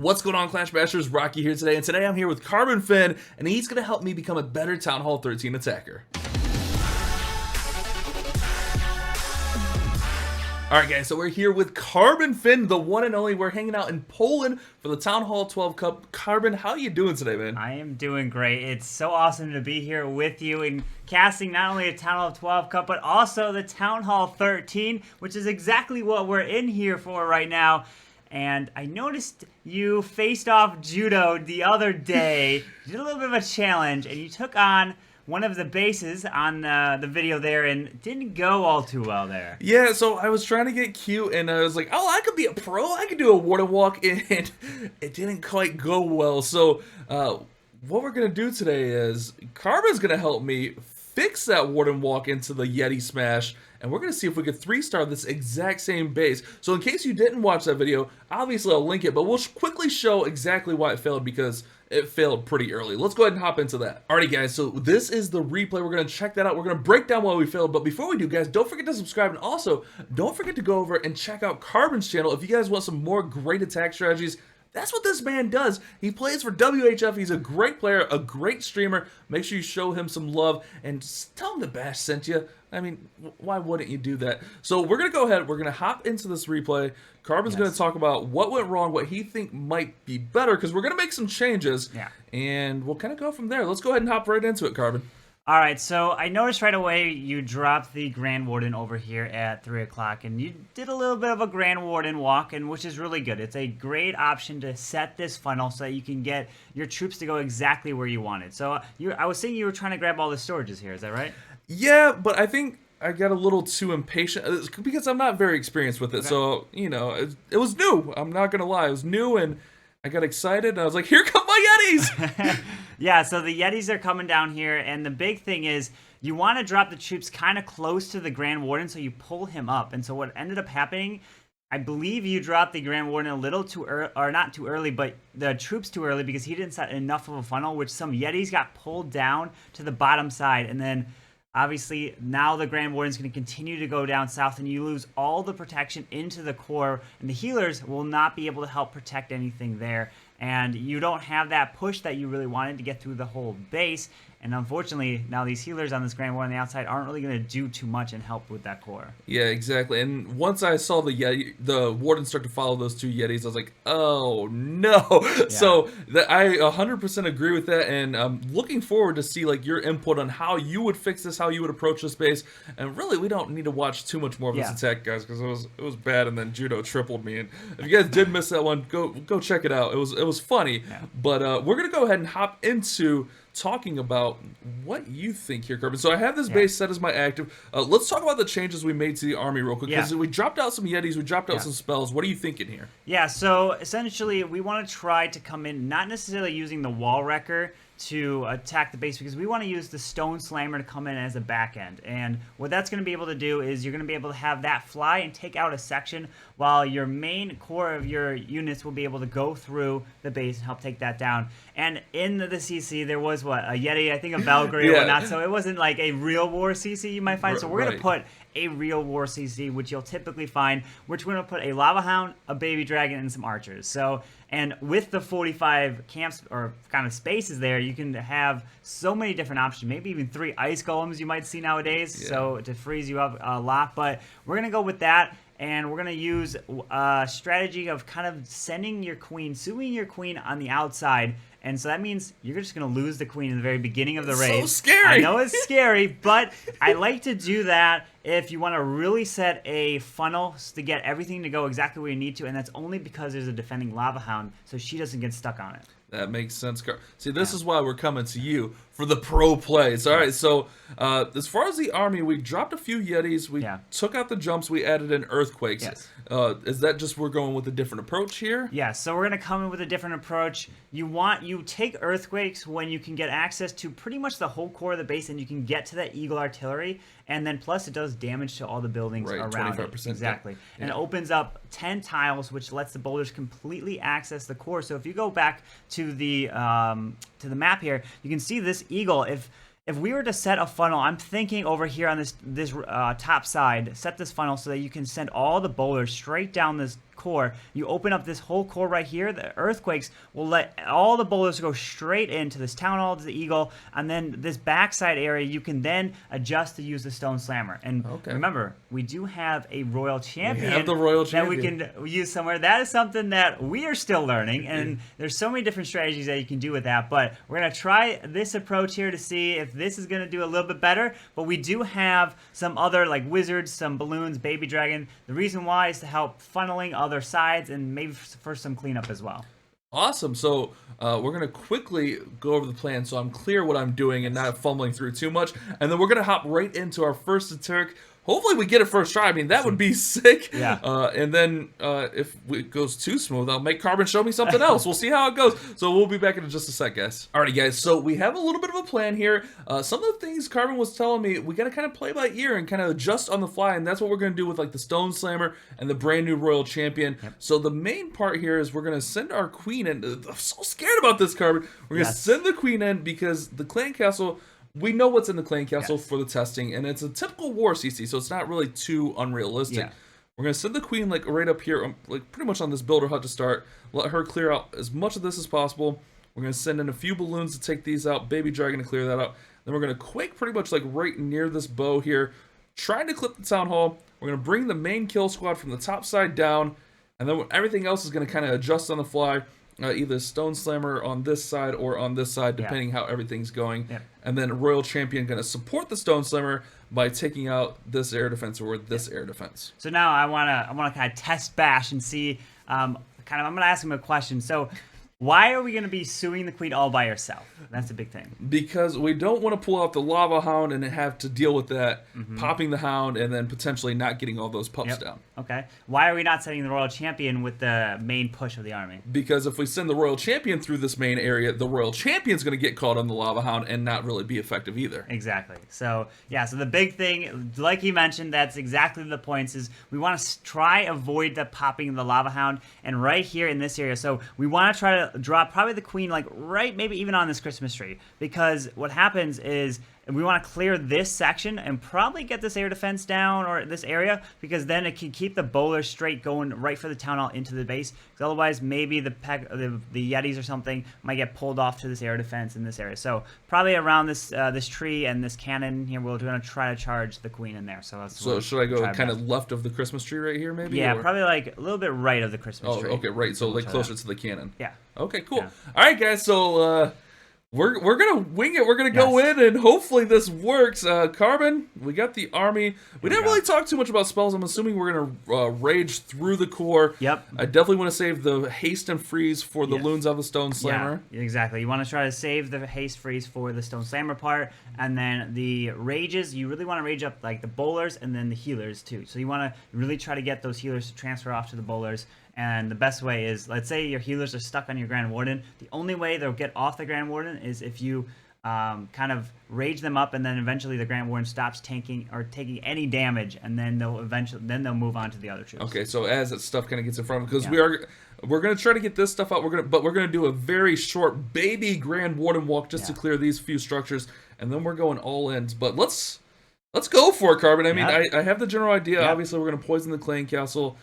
What's going on, Clash Bashers? Rocky here today, and today I'm here with Carbon Finn, and he's going to help me become a better Town Hall 13 attacker. Alright guys, so we're here with Carbon Finn, the one and only. We're hanging out in Poland for the Town Hall 12 Cup. Carbon, how you doing today, man? I am doing great. It's so awesome to be here with you and casting not only a Town Hall 12 Cup, but also the Town Hall 13, which is exactly what we're in here for right now. And I noticed you faced off Judo the other day. You did a little bit of a challenge, and you took on one of the bases on the video there, and didn't go all too well there. Yeah, so I was trying to get cute, and I was like, oh, I could be a pro. I could do a water walk, and it didn't quite go well. So what we're going to do today is Carbon's going to help me fix that Warden Walk into the Yeti Smash, and we're going to see if we can 3-star this exact same base. So in case you didn't watch that video, obviously I'll link it, but we'll quickly show exactly why it failed, because it failed pretty early. Let's go ahead and hop into that. Alrighty guys, so this is the replay. We're going to check that out. We're going to break down why we failed, but before we do, guys, don't forget to subscribe, and also don't forget to go over and check out Carbon's channel if you guys want some more great attack strategies. That's what this man does. He plays for WHF. He's a great player, a great streamer. Make sure you show him some love and tell him the Bash sent you. I mean, why wouldn't you do that? So we're going to go ahead. We're going to hop into this replay. Carbon's going to talk about what went wrong, what he think might be better, because we're going to make some changes. Yeah. And we'll kind of go from there. Let's go ahead and hop right into it, Carbon. All right, so I noticed right away you dropped the Grand Warden over here at 3 o'clock, and you did a little bit of a Grand Warden walk, and which is really good. It's a great option to set this funnel so that you can get your troops to go exactly where you wanted. So I was saying you were trying to grab all the storages here, is that right? Yeah, but I think I got a little too impatient because I'm not very experienced with it. Okay. So, you know, it was new. I'm not going to lie. It was new, and I got excited, and I was like, here come my Yetis! Yeah, so the Yetis are coming down here, and the big thing is you want to drop the troops kind of close to the Grand Warden so you pull him up. And so what ended up happening, I believe you dropped the Grand Warden a little too early, or not too early, but the troops too early because he didn't set enough of a funnel, which some Yetis got pulled down to the bottom side. And then obviously now the Grand Warden's going to continue to go down south, and you lose all the protection into the core, and the healers will not be able to help protect anything there. And you don't have that push that you really wanted to get through the whole base. And unfortunately, now these healers on this Grand Warden on the outside aren't really going to do too much and help with that core. Yeah, exactly. And once I saw the Warden start to follow those two Yetis, I was like, oh no. Yeah. So I 100% agree with that, and I'm looking forward to see like your input on how you would fix this, how you would approach this base. And really, we don't need to watch too much more of this attack, guys, because it was bad. And then Judo tripled me. And if you guys did miss that one, go check it out. It was funny. Yeah. But we're gonna go ahead and hop into talking about what you think here, Carbon. So I have this base set as my active. Let's talk about the changes we made to the army real quick, because we dropped out some Yetis, we dropped out some spells. What are you thinking here? Yeah, so essentially we want to try to come in not necessarily using the Wall Wrecker to attack the base, because we want to use the Stone Slammer to come in as a back end. And what that's going to be able to do is you're going to be able to have that fly and take out a section, while your main core of your units will be able to go through the base and help take that down. And in the CC, there was, what, a Yeti, I think a Valkyrie or whatnot, so it wasn't like a real war CC you might find. So we're going to put a real war CC, which you'll typically find, which we're going to put a Lava Hound, a Baby Dragon, and some archers. So, and with the 45 camps, or kind of spaces there, you can have so many different options, maybe even 3 ice golems you might see nowadays, so to freeze you up a lot. But we're going to go with that, and we're going to use a strategy of kind of sending your queen, suing your queen on the outside. And so that means you're just going to lose the queen in the very beginning of the raid. So scary. I know it's scary, but I like to do that if you want to really set a funnel to get everything to go exactly where you need to, and that's only because there's a defending Lava Hound, so she doesn't get stuck on it. That makes sense. See, this is why we're coming to you for the pro plays. All right, so as far as the army, we dropped a few Yetis. We took out the jumps. We added in Earthquakes. Yes. Is that just we're going with a different approach here? Yeah, so we're going to come in with a different approach. You take Earthquakes when you can get access to pretty much the whole core of the base, and you can get to that Eagle Artillery, and then plus it does damage to all the buildings around 25%, it. Exactly. Yeah. And it opens up 10 tiles, which lets the boulders completely access the core. So if you go back to the map here, you can see this Eagle. If we were to set a funnel, I'm thinking over here on this top side, set this funnel so that you can send all the boulders straight down this core, you open up this whole core right here, the earthquakes will let all the boulders go straight into this town hall, to the eagle, and then this backside area you can then adjust to use the stone slammer. And remember, we do have a royal champion, that we can use somewhere. That is something that we are still learning, and there's so many different strategies that you can do with that. But we're gonna try this approach here to see if this is gonna do a little bit better. But we do have some other like wizards, some balloons, baby dragon. The reason why is to help funneling other sides and maybe for some cleanup as well. Awesome. So we're going to quickly go over the plan so I'm clear what I'm doing and not fumbling through too much. And then we're going to hop right into our first attack. Hopefully we get it first try. I mean, that would be sick. Yeah. And then if it goes too smooth, I'll make Carbon show me something else. We'll see how it goes. So we'll be back in just a sec, guys. Alrighty, guys. So we have a little bit of a plan here. Some of the things Carbon was telling me, we got to kind of play by ear and kind of adjust on the fly. And that's what we're going to do with like the Stone Slammer and the brand new Royal Champion. Yep. So the main part here is we're going to send our queen in. I'm so scared about this, Carbon. We're going to send the queen in because the clan castle... We know what's in the clan castle for the testing, and it's a typical war CC, so it's not really too unrealistic. Yeah. We're going to send the queen like right up here, like pretty much on this builder hut to start. Let her clear out as much of this as possible. We're going to send in a few balloons to take these out, baby dragon to clear that out. Then we're going to quake pretty much like right near this bow here, trying to clip the town hall. We're going to bring the main kill squad from the top side down, and then everything else is going to kind of adjust on the fly. Either Stone Slammer on this side or on this side, depending how everything's going. Yeah. And then Royal Champion going to support the Stone Slammer by taking out this air defense or this air defense. So now I wanna kind of test Bash and see. I'm gonna ask him a question. So, why are we going to be suing the queen all by herself? That's the big thing. Because we don't want to pull out the lava hound and have to deal with that, popping the hound and then potentially not getting all those pups down. Okay. Why are we not sending the royal champion with the main push of the army? Because if we send the royal champion through this main area, the royal champion's going to get caught on the lava hound and not really be effective either. Exactly. So, yeah, so the big thing, like he mentioned, that's exactly the points, is we want to try avoid the popping of the lava hound, and right here in this area. So we want to try to drop probably the queen like right maybe even on this Christmas tree, because what happens is we want to clear this section and probably get this air defense down or this area, because then it can keep the bowler straight going right for the town hall into the base, because otherwise maybe the Yetis or something might get pulled off to this air defense in this area. So probably around this this tree and this cannon here, we're going to try to charge the queen in there. So should I go kind of left of the Christmas tree right here maybe? Yeah, probably like a little bit right of the Christmas tree. Okay, right. So like closer to the cannon. Yeah. Okay, cool. Yeah. All right, guys. So we're gonna wing it. We're gonna go in, and hopefully this works. Carbon, we got the army. We didn't really talk too much about spells. I'm assuming we're gonna rage through the core. Yep. I definitely want to save the haste and freeze for the loons of the Stone Slammer. Yeah, exactly. You want to try to save the haste freeze for the Stone Slammer part, and then the rages. You really want to rage up like the bowlers and then the healers too. So you want to really try to get those healers to transfer off to the bowlers. And the best way is, let's say your healers are stuck on your Grand Warden. The only way they'll get off the Grand Warden is if you kind of rage them up, and then eventually the Grand Warden stops tanking or taking any damage, and then they'll move on to the other troops. Okay, so as that stuff kind of gets in front of them, because we're gonna try to get this stuff out. But we're gonna do a very short baby Grand Warden walk just to clear these few structures, and then we're going all in. But let's go for it, Carbon. I mean, I have the general idea. Obviously, we're gonna poison the clan castle.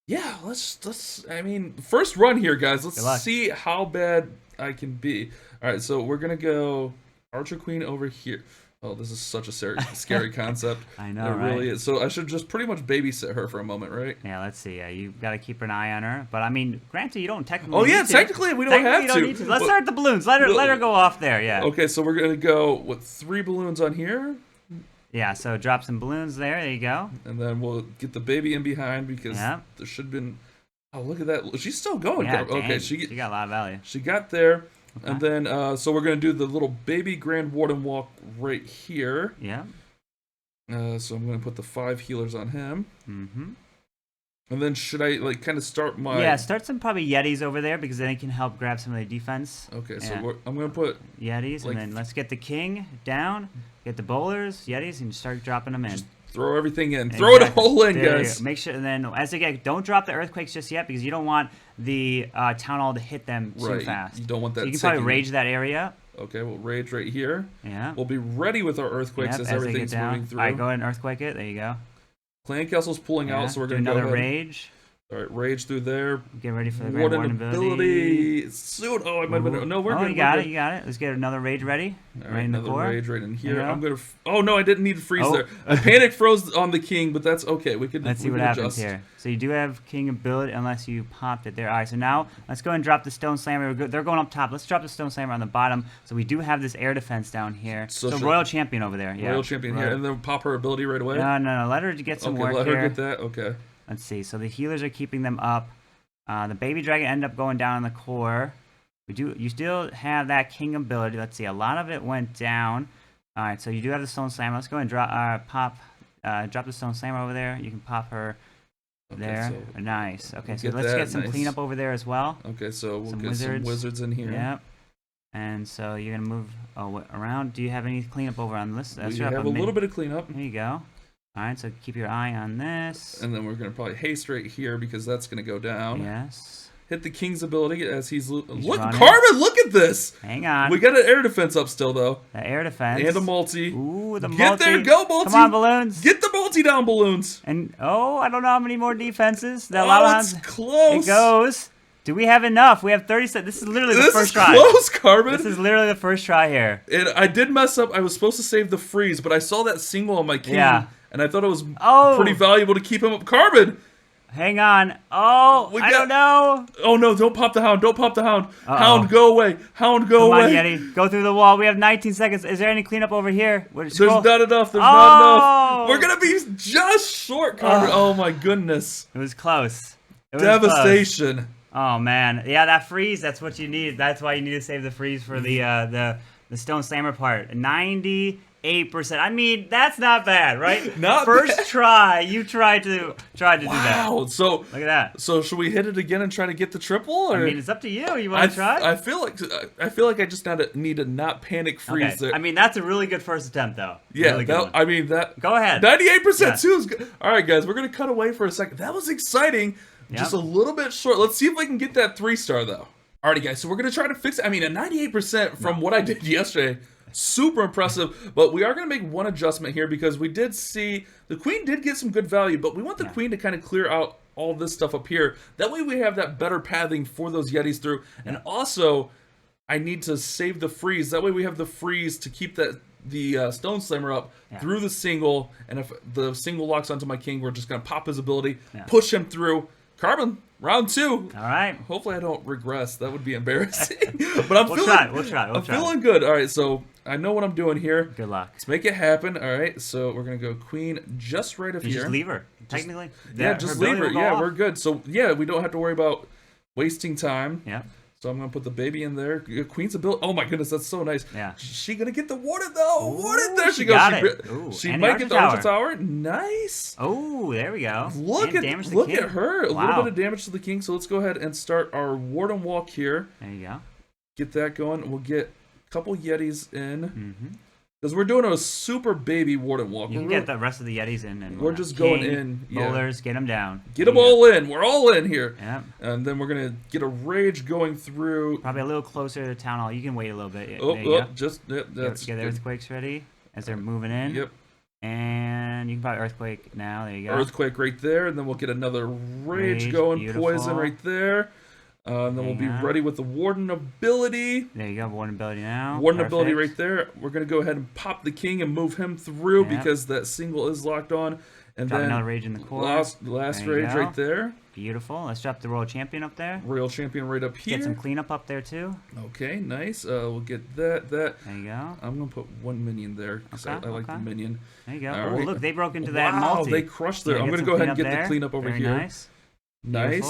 Yeah, let's. I mean, first run here, guys. Let's see how bad I can be. All right, so we're gonna go Archer Queen over here. Oh, this is such a scary concept. I know, it really is. So I should just pretty much babysit her for a moment, right? Yeah, let's see. You've got to keep an eye on her. But I mean, granted, you don't technically. Oh yeah, technically we don't have to. Need to. Let's start the balloons. Let her go off there. Yeah. Okay, so we're gonna go with 3 balloons on here. Yeah, so drop some balloons there. There you go. And then we'll get the baby in behind, because there should have been... Oh, look at that. She's still going. Yeah, okay, she got a lot of value. She got there. Okay. And then, so we're going to do the little baby Grand Warden walk right here. Yeah. So I'm going to put the 5 healers on him. Mm-hmm. And then should I, like, kind of start my... Yeah, start some probably Yetis over there, because then it can help grab some of the defense. Okay, so I'm going to put... Yetis, and then let's get the king down, get the bowlers, Yetis, and start dropping them in. Just throw everything in. Throw it all in, guys. Make sure, and then as they get, don't drop the earthquakes just yet, because you don't want the town hall to hit them too fast. You don't want that. So you can probably rage that area. Okay, we'll rage right here. Yeah. We'll be ready with our earthquakes as everything's moving through. All right, go ahead and earthquake it. There you go. Clan Castle's pulling out, so we're going to do another rage. All right, rage through there. Get ready for the Grand Warden ability. Soon. Oh, I might have been. No, we're good. You got it. You got it. Let's get another rage ready. All right, in the another core. rage right in here. Yeah. I'm gonna. Oh no, I didn't need to freeze there. I panic froze on the king, but that's okay. We could. Let's see what happens here. So you do have king ability unless you popped it there. All right. So now let's go and drop the stone slammer. They're going up top. Let's drop the stone slammer on the bottom. So we do have this air defense down here. So Royal Champion over there. Yeah. Royal Champion here, and then pop her ability right away. No. Let her get some work let here. her get that. Okay. Let's see. So the healers are keeping them up. The baby dragon ended up going down in the core. You still have that king ability. Let's see. A lot of it went down. All right. So you do have the stone slammer. Let's go and drop the stone slammer over there. You can pop her there. So nice. Okay. So let's get some cleanup over there as well. Okay. So we'll get some wizards in here. Yep. And so you're gonna move around. Do you have any cleanup over on this? We have a little bit of cleanup. There you go. All right, so keep your eye on this. And then we're going to probably haste right here because that's going to go down. Yes. Hit the king's ability as he's look, running. Carbon, look at this. Hang on. We got an air defense up still, though. The air defense. And a multi. Ooh, the multi. Get there, go, multi. Come on, balloons. Get the multi down, balloons. And, I don't know how many more defenses. It's close. It goes. Do we have enough? We have 30 seconds. This is literally the first try. This is close, Carbon. This is literally the first try here. And I did mess up. I was supposed to save the freeze, but I saw that single on my king. Yeah. And I thought it was pretty valuable to keep him up. Carbon! Hang on. I don't know. Oh, no, don't pop the hound. Don't pop the hound. Hound, go away. Hound, go away. Come on, Yeti. Go through the wall. We have 19 seconds. Is there any cleanup over here? There's not enough. There's not enough. We're going to be just short, Carbon. Oh, my goodness. It was close. Devastation. Close. Oh, man. Yeah, that freeze, that's what you need. That's why you need to save the freeze for the stone slammer part. 98%. I mean, that's not bad, right? Not First bad. try, you tried to do that. Wow. So look at that. So should we hit it again and try to get the triple? Or? I mean, it's up to you. You want to try? I feel like I just need to not panic freeze there. I mean, that's a really good first attempt, though. Yeah. Really that. Go ahead. 98% too is good. All right, guys, we're gonna cut away for a second. That was exciting. Yep. Just a little bit short. Let's see if I can get that 3-star though. Alrighty, guys. So we're gonna try to fix it. I mean, a 98% from what I did yesterday. Super impressive, but we are going to make one adjustment here because we did see the queen did get some good value, but we want the queen to kind of clear out all this stuff up here. That way we have that better pathing for those Yetis through. And also, I need to save the freeze. That way we have the freeze to keep the Stone Slammer up through the single. And if the single locks onto my king, we're just going to pop his ability, push him through. Carbon, round 2. All right. Hopefully I don't regress. That would be embarrassing. But I'm We'll try. I'm feeling good. All right, so I know what I'm doing here. Good luck. Let's make it happen. All right, so we're gonna go queen just right up here. Just leave her. Technically. Just leave her. Yeah, we're good. So yeah, we don't have to worry about wasting time. Yeah. So I'm gonna put the baby in there. Queen's ability. Oh my goodness, that's so nice. Yeah. She gonna get the warden though. Warden, there she got goes. it. She might get the Archer Tower. Nice. Oh, there we go. Look at her. A little bit of damage to the king. So let's go ahead and start our warden walk here. There you go. Get that going. We'll get a couple Yetis in. Because we're doing a super baby warden walk. You can get the rest of the Yetis in. And we're just going in. Bowlers, get them down. Get them all in. We're all in here. Yeah. And then we're going to get a rage going through. Probably a little closer to Town Hall. You can wait a little bit. That's get the earthquakes ready as they're moving in. Yep. And you can probably earthquake now. There you go. Earthquake right there. And then we'll get another rage going. Beautiful. Poison right there. And then we'll be ready with the Warden ability. There you go, Warden ability now. Warden ability right there. We're going to go ahead and pop the king and move him through because that single is locked on. And drop then another rage in the core. Last rage right there. Beautiful. Let's drop the Royal Champion up there. Royal Champion right up here. Get some cleanup up there too. Okay, nice. We'll get that. There you go. I'm going to put one minion there because I like the minion. There you go. Oh, look, they broke into that multi. multi. They crushed there. I'm going to go ahead and get the cleanup over here. Nice.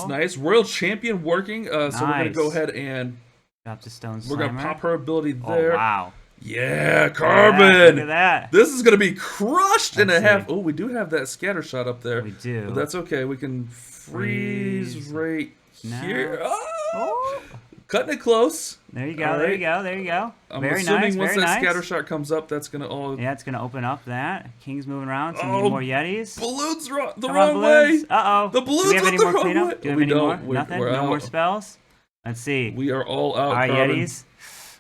Nice. Royal Champion working. So we're going to go ahead and drop the stone slammer. We're going to pop her ability Oh, there. wow. Yeah, Carbon. Look at that. This is going to be crushed in a half. Oh, we do have that scatter shot up there. We do. But that's okay. We can freeze right here. Oh! Cutting it close. There you go. There you go. There you go. I'm assuming once that scatter shot comes up, that's going to all... Yeah, it's going to open up that. King's moving around. So we need more Yetis. Balloons the wrong way. Uh-oh. The balloons went the wrong way. Do we have any more? Nothing? No more spells? Let's see. We are all out, All right, Yetis.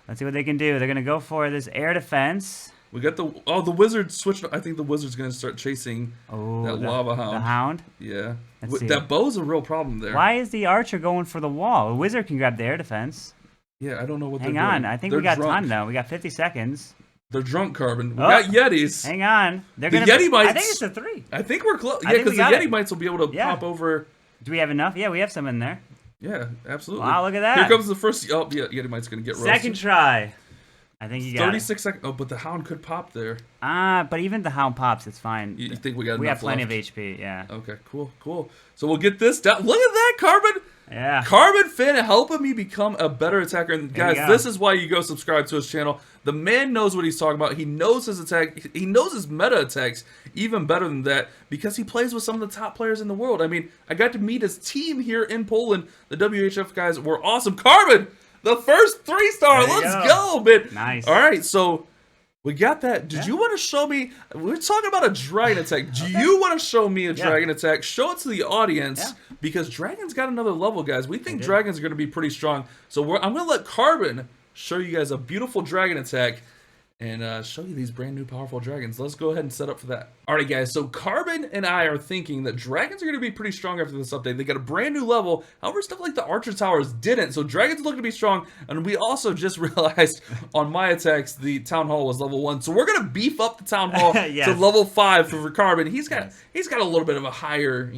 Let's see what they can do. They're going to go for this air defense. We got the wizard switched. I think the wizard's gonna start chasing that lava hound. The hound? Yeah. Let's see. That bow's a real problem there. Why is the archer going for the wall? The wizard can grab the air defense. Yeah, I don't know what they're doing. Hang on, I think they're we got drunk. time though. We got 50 seconds. They're drunk, Carbon. We got Yetis. Hang on. They're the gonna Yeti mites. I think it's a 3. I think we're close. Yeah, because the Yeti mites will be able to pop over. Do we have enough? Yeah, we have some in there. Yeah, absolutely. Wow, look at that. Here comes the first. Oh, yeah, Yeti mite's gonna get roasted. Second try. I think you got 36 seconds. Oh, but the hound could pop there. But even the hound pops, it's fine. You think we got enough We have plenty left? of HP, yeah. Okay, cool. So we'll get this down. Look at that, Carbon. Yeah. Carbon Finn helping me become a better attacker. And guys, this is why you go subscribe to his channel. The man knows what he's talking about. He knows his attack. He knows his meta attacks even better than that because he plays with some of the top players in the world. I mean, I got to meet his team here in Poland. The WHF guys were awesome. Carbon, the first 3-star. Let's go, man. Nice. All right, so we got that. Did you want to show me? We're talking about a dragon attack. Do you want to show me a dragon attack? Show it to the audience because Dragon's got another level, guys. We think Dragons are going to be pretty strong. So I'm going to let Carbon show you guys a beautiful dragon attack and show you these brand new powerful dragons. Let's go ahead and set up for that. Alright guys, so Carbon and I are thinking that dragons are going to be pretty strong after this update. They got a brand new level, however stuff like the archer towers didn't, so dragons look to be strong, and we also just realized on my attacks the town hall was level 1, so we're going to beef up the town hall to level 5 for Carbon. He's got a little bit of a higher,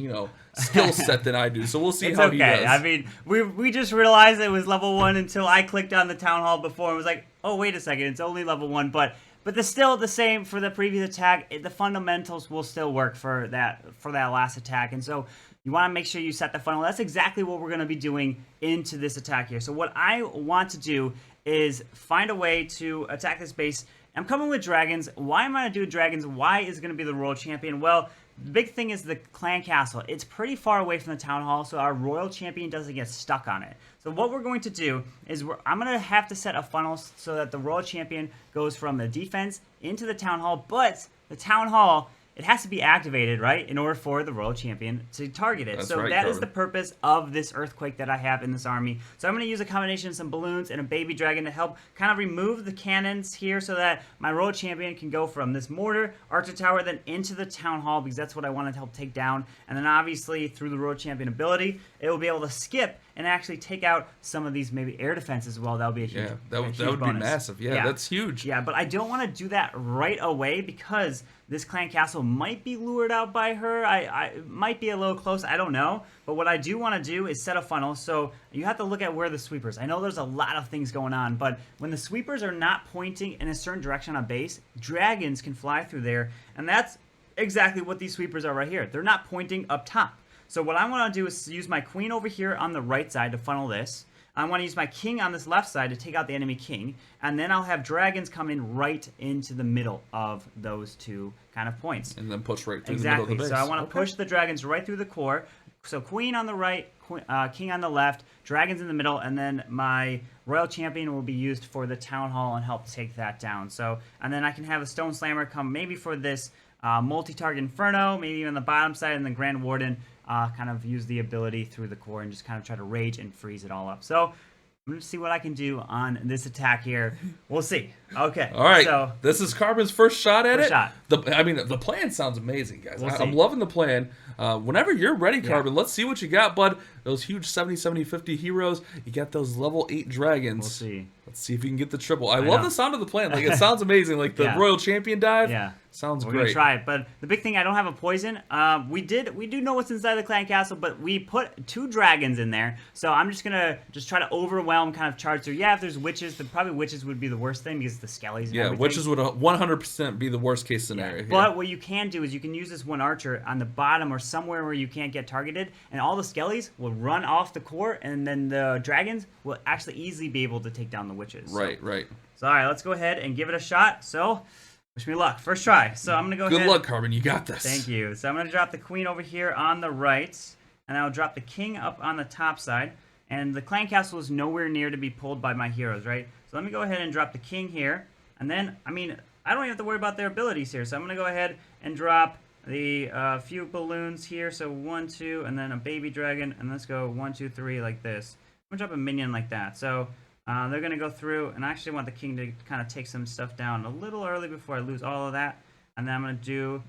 skill set than I do, so we'll see how he does. I mean, we just realized it was level 1 until I clicked on the town hall before and was like, oh, wait a second, it's only level 1, but it's still the same for the previous attack. The fundamentals will still work for that last attack, and so you want to make sure you set the funnel. That's exactly what we're going to be doing into this attack here. So what I want to do is find a way to attack this base. I'm coming with dragons. Why am I going to do dragons? Why is it going to be the royal champion? Well, the big thing is the clan castle. It's pretty far away from the town hall, so our royal champion doesn't get stuck on it. So what we're going to do is I'm going to have to set a funnel so that the royal champion goes from the defense into the town hall, but the town hall, it has to be activated, right, in order for the royal champion to target it. So that is the purpose of this earthquake that I have in this army. So I'm going to use a combination of some balloons and a baby dragon to help kind of remove the cannons here so that my royal champion can go from this mortar, archer tower, then into the town hall because that's what I want to help take down. And then obviously through the royal champion ability, it will be able to skip and actually take out some of these maybe air defense as well. That would be a huge that would be massive. Yeah, that's huge. Yeah, but I don't want to do that right away because this clan castle might be lured out by her. I might be a little close. I don't know. But what I do want to do is set a funnel. So you have to look at where the sweepers. I know there's a lot of things going on, but when the sweepers are not pointing in a certain direction on base, dragons can fly through there. And that's exactly what these sweepers are right here. They're not pointing up top. So what I want to do is use my queen over here on the right side to funnel this. I want to use my king on this left side to take out the enemy king. And then I'll have dragons come in right into the middle of those two kind of points. And then push right through the middle of the base. So I want to push the dragons right through the core. So queen on the right, king on the left, dragons in the middle, and then my royal champion will be used for the town hall and help take that down. So, and then I can have a stone slammer come maybe for this multi-target inferno, maybe on the bottom side, and the grand warden kind of use the ability through the core and just kind of try to rage and freeze it all up. So I'm going to see what I can do on this attack here. We'll see. Okay. All right. So this is Carbon's first shot at it. Shot. The plan sounds amazing, guys. I'm see. loving the plan. Whenever you're ready, Carbon, let's see what you got, bud. Those huge 70, 70, 50 heroes. You got those level 8 dragons. We'll see. Let's see if you can get the triple. I love the sound of the plan. Like, it sounds amazing. Like the Royal Champion dive. Yeah. Sounds We're great. going to try it. But the big thing, I don't have a poison. We do know what's inside the clan castle, but we put 2 dragons in there. So I'm just going to try to overwhelm, kind of charge through. Yeah, if there's witches, then probably witches would be the worst thing because the skellies and everything. Witches would 100% be the worst case scenario. Yeah. But what you can do is you can use this one archer on the bottom or somewhere where you can't get targeted, and all the skellies will run off the core, and then the dragons will actually easily be able to take down the witches. Right. So all right, let's go ahead and give it a shot. So wish me luck. First try. So I'm going to go ahead. Good luck, Carbon. You got this. Thank you. So I'm going to drop the queen over here on the right, and I'll drop the king up on the top side. And the clan castle is nowhere near to be pulled by my heroes, right? So let me go ahead and drop the king here. And then, I mean, I don't even have to worry about their abilities here. So I'm going to go ahead and drop the few balloons here. So 1, 2, and then a baby dragon. And let's go 1, 2, 3 like this. I'm going to drop a minion like that. So They're going to go through, and I actually want the king to kind of take some stuff down a little early before I lose all of that. And then I'm going to do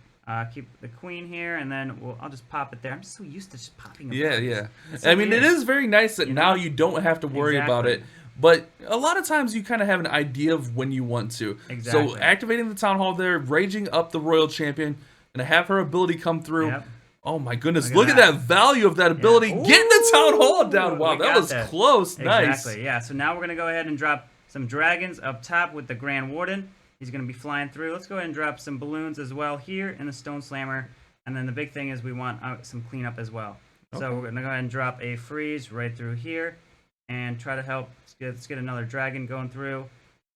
keep the queen here, and then I'll just pop it there. I'm just so used to just popping it. Yeah. So I mean, weird. it is very nice that now you don't have to worry about it. But a lot of times you kind of have an idea of when you want to. Exactly. So activating the Town Hall there, raging up the Royal Champion, and have her ability come through. Yep. Oh my goodness, look at that value of that ability. Yeah. Getting the Town Hall down. Wow, that was that. close. Nice. Exactly, yeah. So now we're going to go ahead and drop some dragons up top with the Grand Warden. He's going to be flying through. Let's go ahead and drop some balloons as well here in the Stone Slammer. And then the big thing is we want some cleanup as well. Okay. So we're going to go ahead and drop a freeze right through here and try to help. Let's get another dragon going through.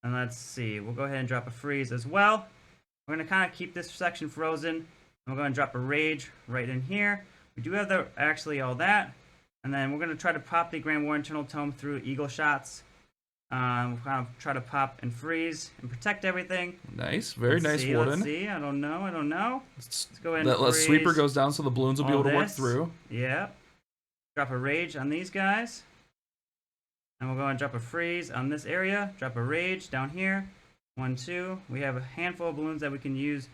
And let's see. We'll go ahead and drop a freeze as well. We're going to kind of keep this section frozen. We're going to drop a rage right in here. We do have actually all that. And then we're going to try to pop the Grand War Internal Tome through eagle shots. We'll kind of try to pop and freeze and protect everything. Nice. Very nice, Warden. Let's see. I don't know. Let's go ahead and that freeze. Sweeper goes down so the balloons will be able to work through. Yeah. Drop a rage on these guys. And we'll go and drop a freeze on this area. Drop a rage down here. 1, 2. We have a handful of balloons that we can use to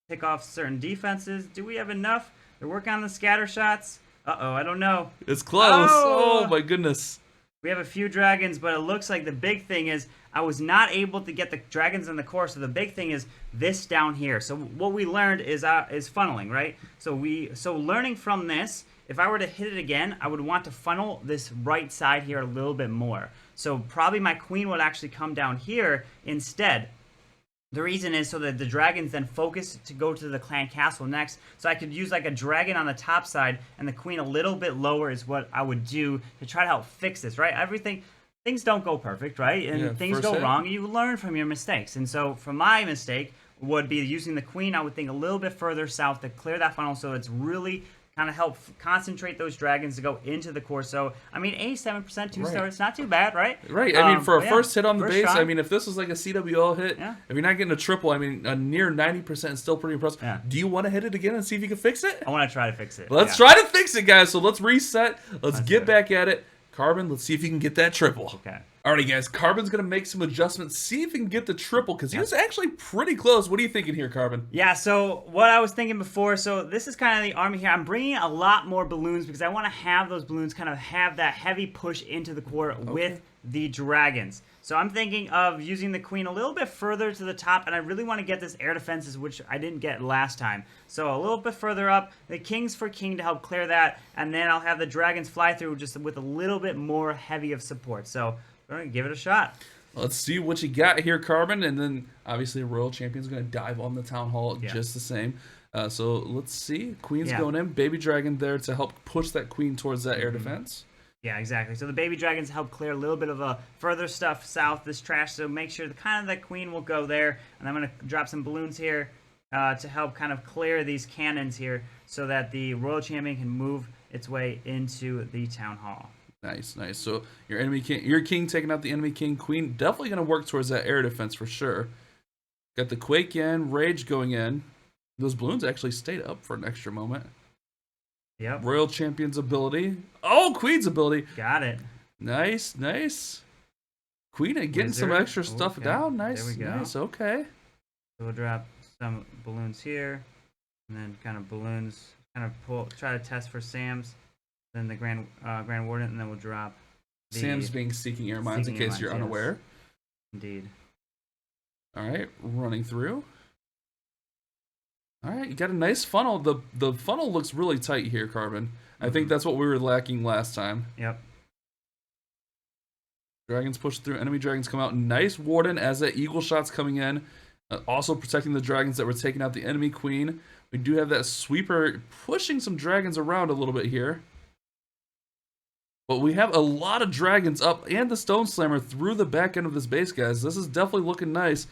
pick off certain defenses. Do we have enough? They're working on the scatter shots. Uh-oh, I don't know. It's close. Oh my goodness. We have a few dragons, but it looks like the big thing is I was not able to get the dragons in the core. So the big thing is this down here. So what we learned is funneling, right? So learning from this, if I were to hit it again, I would want to funnel this right side here a little bit more. So probably my queen would actually come down here instead. The reason is so that the dragons then focus to go to the clan castle next. So I could use like a dragon on the top side and the queen a little bit lower is what I would do to try to help fix this, right? Things don't go perfect, right? And things go wrong. You learn from your mistakes. And so from my mistake would be using the queen, I would think a little bit further south to clear that funnel so it's really kind of help concentrate those dragons to go into the core. So, I mean, 87% 2-star, it's not too bad, right? Right. I mean, for a first hit on the base, shot. I mean, if this was like a CWL hit, if you're not getting a triple, I mean, a near 90% is still pretty impressive. Yeah. Do you want to hit it again and see if you can fix it? I want to try to fix it. Let's try to fix it, guys. So let's reset. Let's get back at it. Carbon, let's see if you can get that triple. Okay. Alrighty, guys. Carbon's going to make some adjustments, see if he can get the triple, because he was actually pretty close. What are you thinking here, Carbon? Yeah, so what I was thinking before, so this is kind of the army here. I'm bringing a lot more balloons because I want to have those balloons kind of have that heavy push into the core with the dragons. So I'm thinking of using the queen a little bit further to the top, and I really want to get this air defenses, which I didn't get last time. So a little bit further up, the kings for king to help clear that, and then I'll have the dragons fly through just with a little bit more heavy of support. So we're going to give it a shot. Let's see what you got here, Carbon, and then obviously Royal Champion's going to dive on the Town Hall just the same. So let's see. Queen's going in. Baby Dragon there to help push that queen towards that air defense. Yeah, exactly. So the baby dragons help clear a little bit of further stuff south, this trash. So make sure that queen will go there. And I'm going to drop some balloons here to help kind of clear these cannons here so that the Royal Champion can move its way into the Town Hall. Nice, nice. So your king taking out the enemy king. Queen definitely going to work towards that air defense for sure. Got the Quake in, Rage going in. Those balloons actually stayed up for an extra moment. Yep. Royal Champion's ability. Oh, Queen's ability. Got it. Nice, nice. Queen getting some extra stuff down. Nice, there we go. Nice, okay. So we'll drop some balloons here, and then kind of balloons, try to test for Sam's, then the Grand Warden, and then we'll drop Sam's being Seeking Air Mines in case you're unaware. Indeed. All right, running through. All right, you got a nice funnel. The funnel looks really tight here, Carbon. I think that's what we were lacking last time. Yep. Dragons push through. Enemy dragons come out. Nice Warden as that eagle shot's coming in. Also protecting the dragons that were taking out the enemy queen. We do have that sweeper pushing some dragons around a little bit here. But we have a lot of dragons up and the Stone Slammer through the back end of this base, guys. This is definitely looking nice.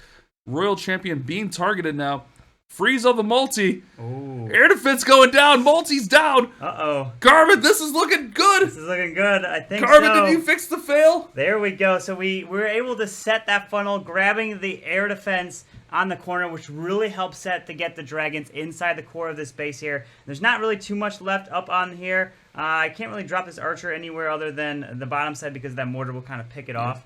Royal Champion being targeted now. Freeze on the multi. Ooh. Air defense going down. Multi's down. Uh-oh. Carbon, this is looking good. This is looking good. I think Carbon, did you fix the fail? There we go. So we were able to set that funnel, grabbing the air defense on the corner, which really helps set to get the dragons inside the core of this base here. There's not really too much left up on here. I can't really drop this archer anywhere other than the bottom side because that mortar will kind of pick it off.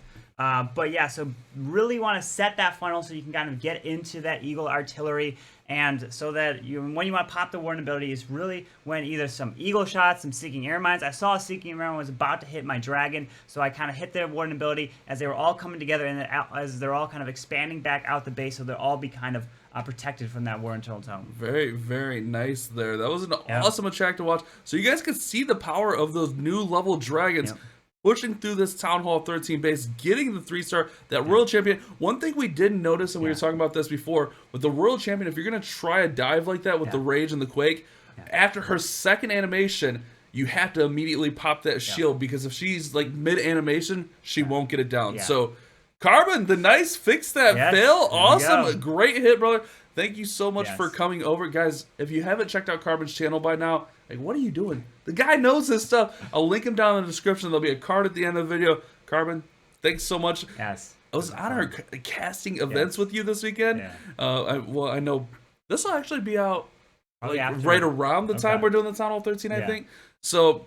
But yeah, so really want to set that funnel so you can kind of get into that Eagle artillery, and so that when you want to pop the warden ability is really when either some Eagle shots, some Seeking Air Mines. I saw a Seeking Air Mine was about to hit my dragon, so I kind of hit the warden ability as they were all coming together, and as they're all kind of expanding back out the base, so they'll all be kind of protected from that War Internal Tome. Very, very nice there. That was an awesome attack to watch. So you guys can see the power of those new level dragons. Pushing through this Town Hall 13 base, getting the 3-star, that Royal Champion. One thing we didn't notice, and we were talking about this before, with the Royal Champion, if you're going to try a dive like that with the Rage and the Quake, after her second animation, you have to immediately pop that shield, because if she's like mid-animation, she won't get it down. So, Carbon, the nice fix that fail. Awesome. Great hit, brother. Thank you so much for coming over. Guys, if you haven't checked out Carbon's channel by now, like, what are you doing? The guy knows his stuff. I'll link him down in the description. There'll be a card at the end of the video. Carbon, thanks so much. Yes. I was on our casting events with you this weekend. I know this will actually be out right around the time we're doing the Town Hall 13, I think. So,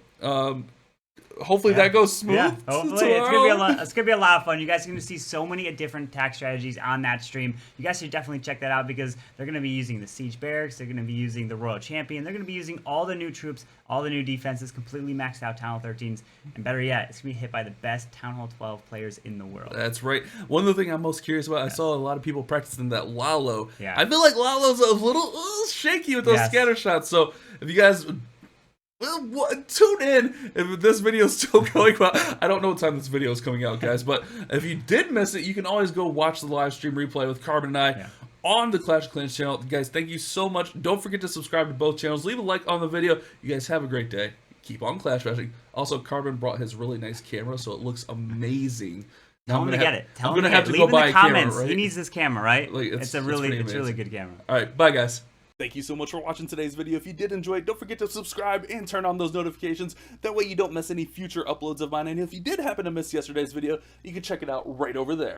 hopefully that goes smooth. Hopefully it's gonna be a lot of fun. You guys are gonna see so many different attack strategies on that stream. You guys should definitely check that out, because they're gonna be using the Siege Barracks, they're gonna be using the Royal Champion, they're gonna be using all the new troops, all the new defenses, completely maxed out Town Hall 13s, and better yet, it's gonna be hit by the best Town Hall 12 players in the world. That's right. One of the things I'm most curious about, I saw a lot of people practicing that Lalo. I feel like Lalo's a little shaky with those scatter shots. So if you guys tune in if this video is still going. Well, I don't know what time this video is coming out, guys, but if you did miss it, you can always go watch the live stream replay with Carbon and I on the Clash of Clans channel. Guys, thank you so much. Don't forget to subscribe to both channels. Leave a like on the video. You guys have a great day. Keep on Clash Bashing. Also, Carbon brought his really nice camera, so it looks amazing. Tell him to get it. I'm gonna have to go buy a camera, right? He needs this camera, right? Like, it's a really good camera. All right, bye, guys. Thank you so much for watching today's video. If you did enjoy it, don't forget to subscribe and turn on those notifications. That way you don't miss any future uploads of mine. And if you did happen to miss yesterday's video, you can check it out right over there.